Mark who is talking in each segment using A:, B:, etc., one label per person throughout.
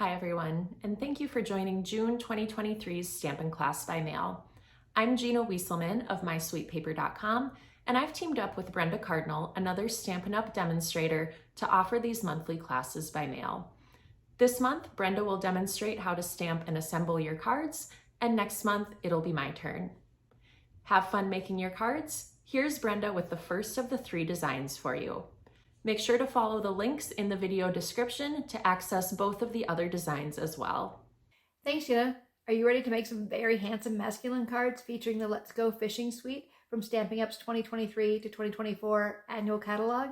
A: Hi everyone, and thank you for joining June 2023's Stampin' Class by Mail. I'm Gina Wieselman of MySweetPaper.com, and I've teamed up with Brenda Cardinal, another Stampin' Up! Demonstrator, to offer these monthly classes by mail. This month, Brenda will demonstrate how to stamp and assemble your cards, and next month, it'll be my turn. Have fun making your cards? Here's Brenda with the first of the 3 designs for you. Make sure to follow the links in the video description to access both of the other designs as well.
B: Thanks, Gina. Are you ready to make some very handsome masculine cards featuring the Let's Go Fishing Suite from Stampin' Up's 2023 to 2024 annual catalog?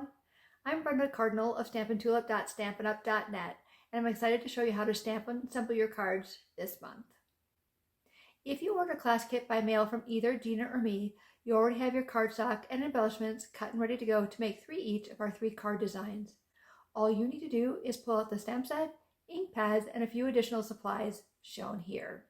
B: I'm Brenda Cardinal of stampin'tulip.stampinup.net, and I'm excited to show you how to stamp and assemble your cards this month. If you order a class kit by mail from either Gina or me, you already have your cardstock and embellishments cut and ready to go to make 3 each of our 3 card designs. All you need to do is pull out the stamp set, ink pads, and a few additional supplies shown here.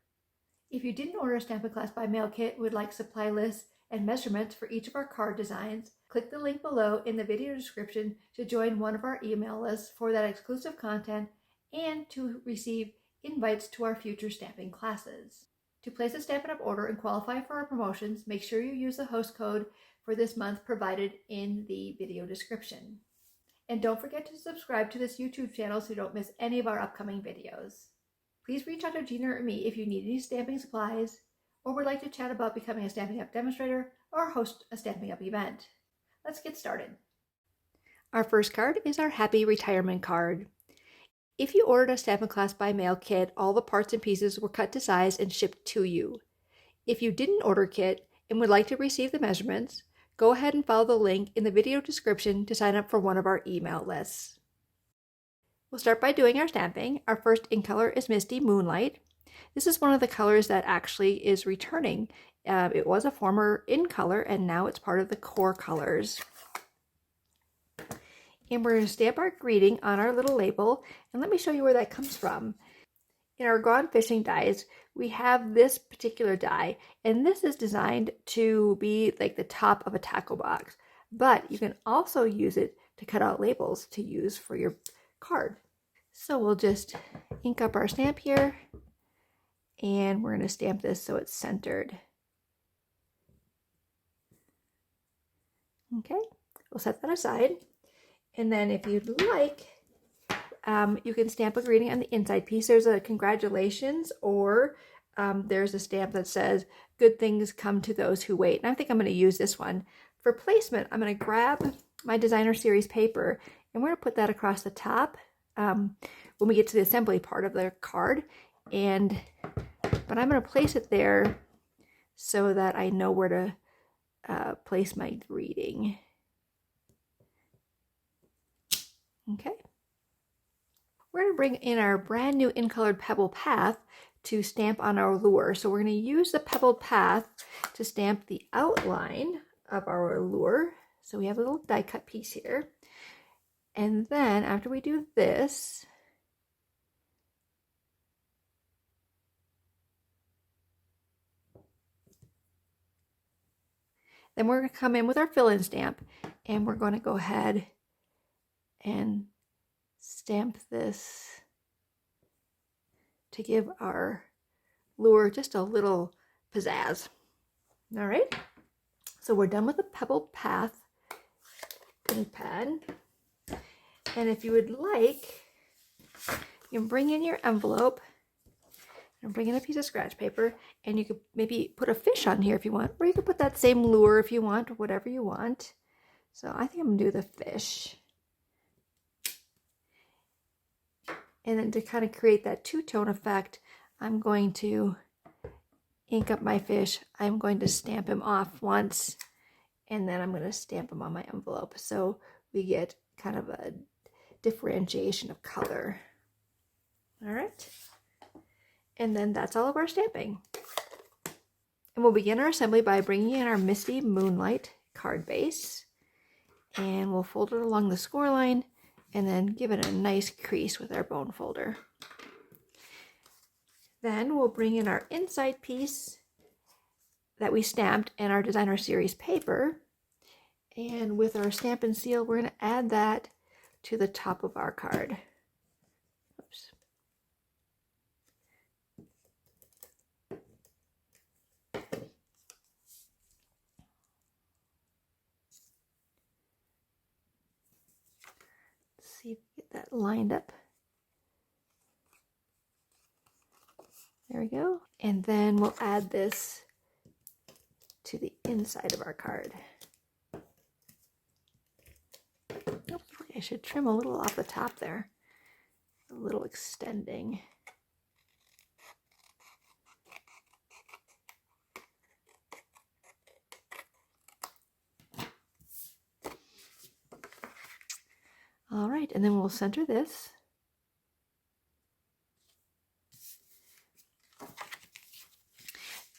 B: If you didn't order a Stampin' Class by Mail kit and would like supply lists and measurements for each of our card designs, click the link below in the video description to join one of our email lists for that exclusive content and to receive invites to our future stamping classes. To place a Stampin' Up! Order and qualify for our promotions, make sure you use the host code for this month provided in the video description. And don't forget to subscribe to this YouTube channel so you don't miss any of our upcoming videos. Please reach out to Gina or me if you need any stamping supplies or would like to chat about becoming a Stampin' Up! Demonstrator or host a Stampin' Up! Event. Let's get started. Our first card is our Happy Retirement card. If you ordered a Stampin' Class by Mail kit, all the parts and pieces were cut to size and shipped to you. If you didn't order a kit and would like to receive the measurements, go ahead and follow the link in the video description to sign up for one of our email lists. We'll start by doing our stamping. Our first ink color is Misty Moonlight. This is one of the colors that actually is returning. It was a former in color and now it's part of the core colors. And we're going to stamp our greeting on our little label, and let me show you where that comes from. In our Gone Fishing dies, we have this particular die, and this is designed to be like the top of a tackle box, but you can also use it to cut out labels to use for your card. So we'll just ink up our stamp here, and we're going to stamp this so it's centered. Okay, we'll set that aside. And then if you'd like, you can stamp a greeting on the inside piece. There's a congratulations, or there's a stamp that says, good things come to those who wait. And I think I'm going to use this one. For placement, I'm going to grab my designer series paper, and we're going to put that across the top when we get to the assembly part of the card. But I'm going to place it there so that I know where to place my greeting. Okay, we're going to bring in our brand new in-colored Pebble Path to stamp on our lure. So we're going to use the Pebble Path to stamp the outline of our lure. So we have a little die cut piece here. And then after we do this, then we're going to come in with our fill-in stamp, and we're going to go ahead and stamp this to give our lure just a little pizzazz. All right, so we're done with the Pebble Path ink pad. And if you would like, you can bring in your envelope and bring in a piece of scratch paper, and you could maybe put a fish on here if you want, or you could put that same lure if you want, or whatever you want. So I think I'm gonna do the fish. And then to kind of create that two-tone effect, I'm going to ink up my fish. I'm going to stamp him off once, and then I'm going to stamp him on my envelope. So we get kind of a differentiation of color. All right. And then that's all of our stamping. And we'll begin our assembly by bringing in our Misty Moonlight card base. And we'll fold it along the score line and then give it a nice crease with our bone folder. Then we'll bring in our inside piece that we stamped in our designer series paper, and with our Stampin' Seal, we're going to add that to the top of our card. Oops. see if we get that lined up. There we go. And then we'll add this to the inside of our card. Oops, I should trim a little off the top there. A little extending. All right, and then we'll center this.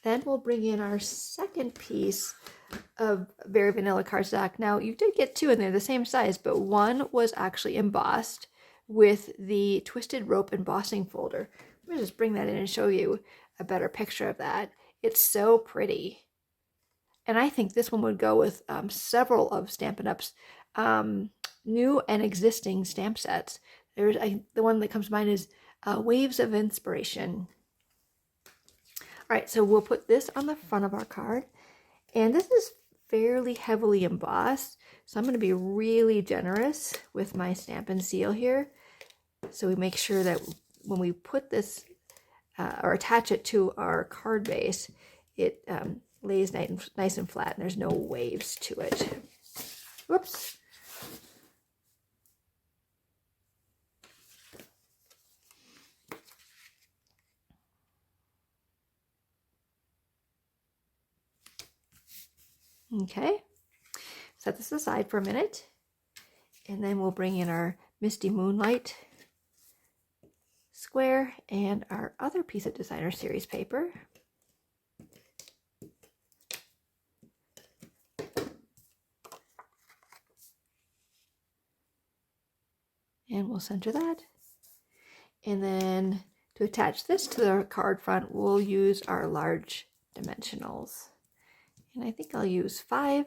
B: Then we'll bring in our second piece of Very Vanilla cardstock. Now, you did get two in there, the same size, but one was actually embossed with the Twisted Rope embossing folder. Let me just bring that in and show you a better picture of that. It's so pretty. And I think this one would go with several of Stampin' Up's new and existing stamp sets. The one that comes to mind is Waves of Inspiration. All right, so we'll put this on the front of our card. And this is fairly heavily embossed, so I'm going to be really generous with my Stampin' Seal here. So we make sure that when we put this or attach it to our card base, it lays nice and flat and there's no waves to it. Whoops. Okay, set this aside for a minute, and then we'll bring in our Misty Moonlight square and our other piece of Designer Series paper. And we'll center that. And then to attach this to the card front, we'll use our large dimensionals. And I think I'll use 5.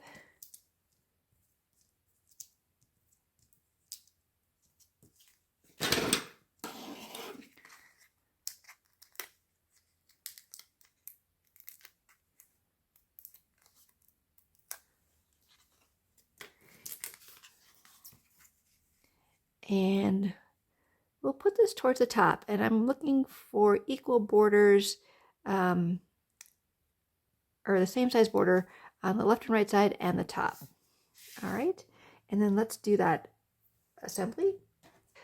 B: And we'll put this towards the top, and I'm looking for equal borders or the same size border on the left and right side and the top. All right, and then let's do that assembly.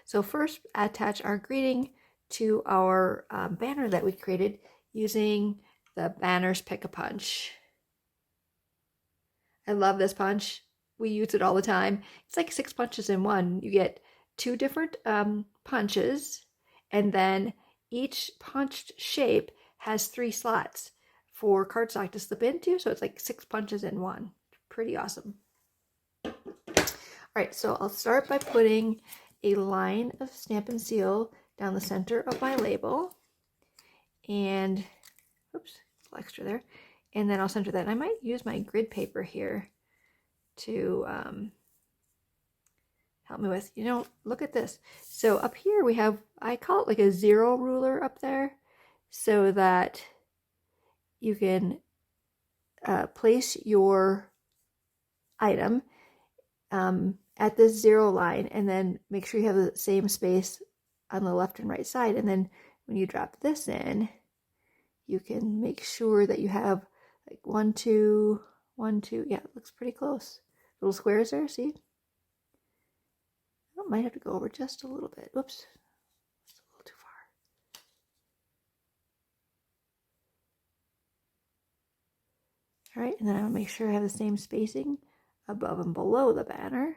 B: So first, attach our greeting to our banner that we created using the Banners Pick-a-Punch. I love this punch. We use it all the time. It's like 6 punches in one. You get 2 different punches, and then each punched shape has 3 slots for cardstock to slip into, so it's like 6 punches in one. Pretty awesome. All right, so I'll start by putting a line of Stampin' Seal down the center of my label, and oops, a little extra there, and then I'll center that. I might use my grid paper here to help me with, look at this. So up here we have, I call it like a 0 ruler up there, so that you can place your item at this 0 line, and then make sure you have the same space on the left and right side. And then when you drop this in, you can make sure that you have like 1, 2, 1, 2. Yeah, it looks pretty close. Little squares there, see? I might have to go over just a little bit. Whoops, that's a little too far. All right, and then I want to make sure I have the same spacing above and below the banner.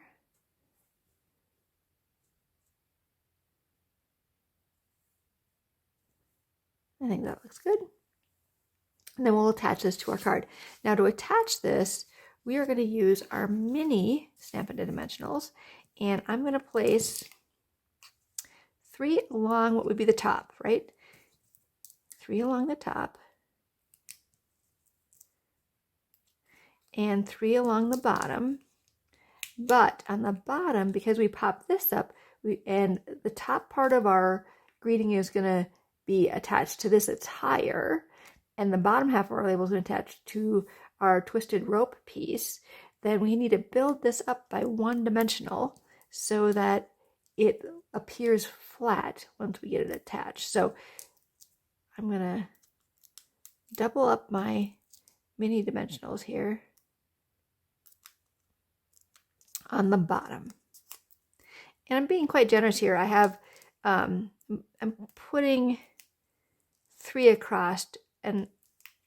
B: I think that looks good. And then we'll attach this to our card. Now to attach this, we are going to use our mini Stampin' Dimensionals, and I'm going to place 3 along what would be the top, right? 3 along the top, and 3 along the bottom. But on the bottom, because we popped this up, and the top part of our greeting is going to be attached to this, it's higher, and the bottom half of our label is going to attach to our twisted rope piece, then we need to build this up by 1 dimensional so that it appears flat once we get it attached. So I'm gonna double up my mini dimensionals here on the bottom. And I'm being quite generous here. I have, I'm putting 3 across, and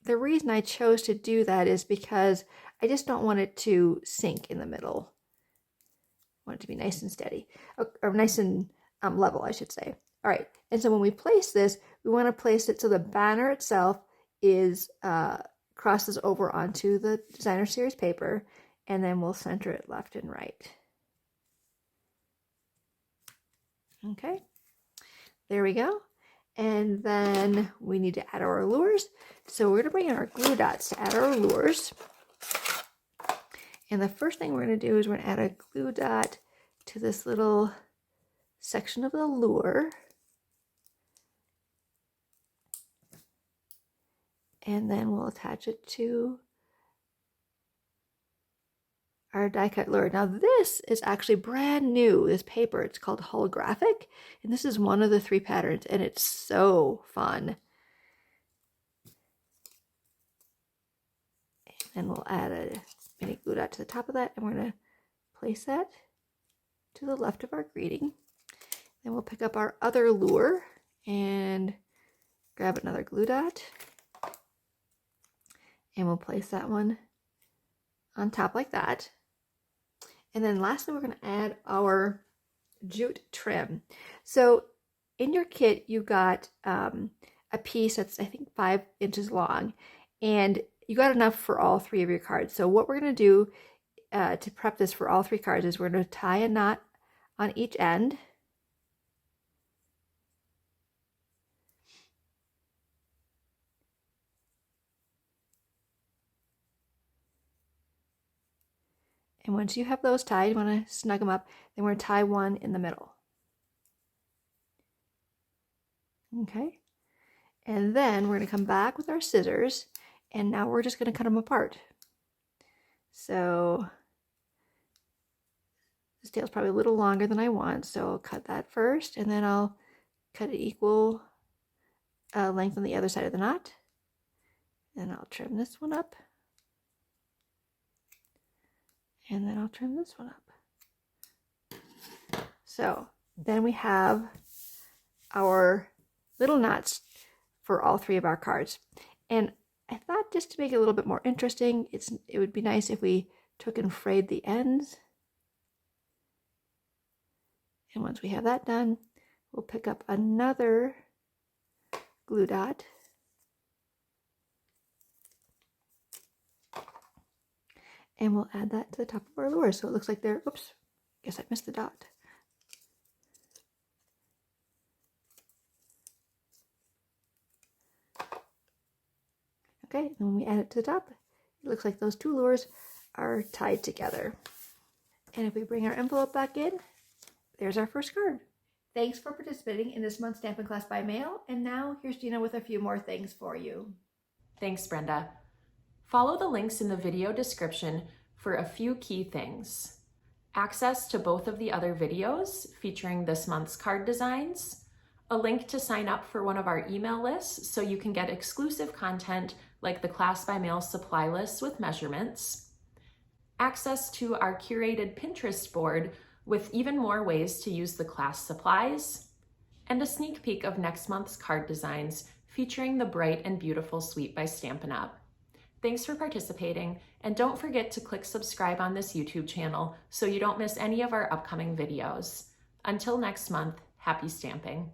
B: the reason I chose to do that is because I just don't want it to sink in the middle. I want it to be nice and steady, or nice and level, I should say. All right, and so when we place this, we want to place it so the banner itself is crosses over onto the designer series paper, and then we'll center it left and right. Okay, there we go. And then we need to add our lures. So we're going to bring in our glue dots to add our lures. And the first thing we're going to do is we're going to add a glue dot to this little section of the lure. And then we'll attach it to our die cut lure. Now this is actually brand new, this paper. It's called holographic, and this is one of the 3 patterns, and it's so fun. And we'll add a mini glue dot to the top of that, and we're going to place that to the left of our greeting. Then we'll pick up our other lure and grab another glue dot, and we'll place that one on top like that. And then lastly, we're going to add our jute trim. So in your kit, you got a piece that's, I think, 5 inches long, and you got enough for all 3 of your cards. So what we're going to do to prep this for all 3 cards is we're going to tie a knot on each end. And once you have those tied, you want to snug them up. Then we're going to tie one in the middle. Okay. And then we're going to come back with our scissors. And now we're just going to cut them apart. So this tail's probably a little longer than I want. So I'll cut that first. And then I'll cut it equal length on the other side of the knot. And I'll trim this one up. And then I'll trim this one up. So then we have our little knots for all 3 of our cards. And I thought, just to make it a little bit more interesting, it would be nice if we took and frayed the ends. And once we have that done, we'll pick up another glue dot. And we'll add that to the top of our lure. So it looks like they're, oops, guess I missed the dot. Okay, and when we add it to the top, it looks like those 2 lures are tied together. And if we bring our envelope back in, there's our first card. Thanks for participating in this month's Stampin' Class by Mail. And now here's Gina with a few more things for you.
A: Thanks, Brenda. Follow the links in the video description for a few key things. Access to both of the other videos featuring this month's card designs, a link to sign up for one of our email lists so you can get exclusive content like the Class by Mail supply lists with measurements, access to our curated Pinterest board with even more ways to use the class supplies, and a sneak peek of next month's card designs featuring the Bright and Beautiful Suite by Stampin' Up! Thanks for participating, and don't forget to click subscribe on this YouTube channel so you don't miss any of our upcoming videos. Until next month, happy stamping!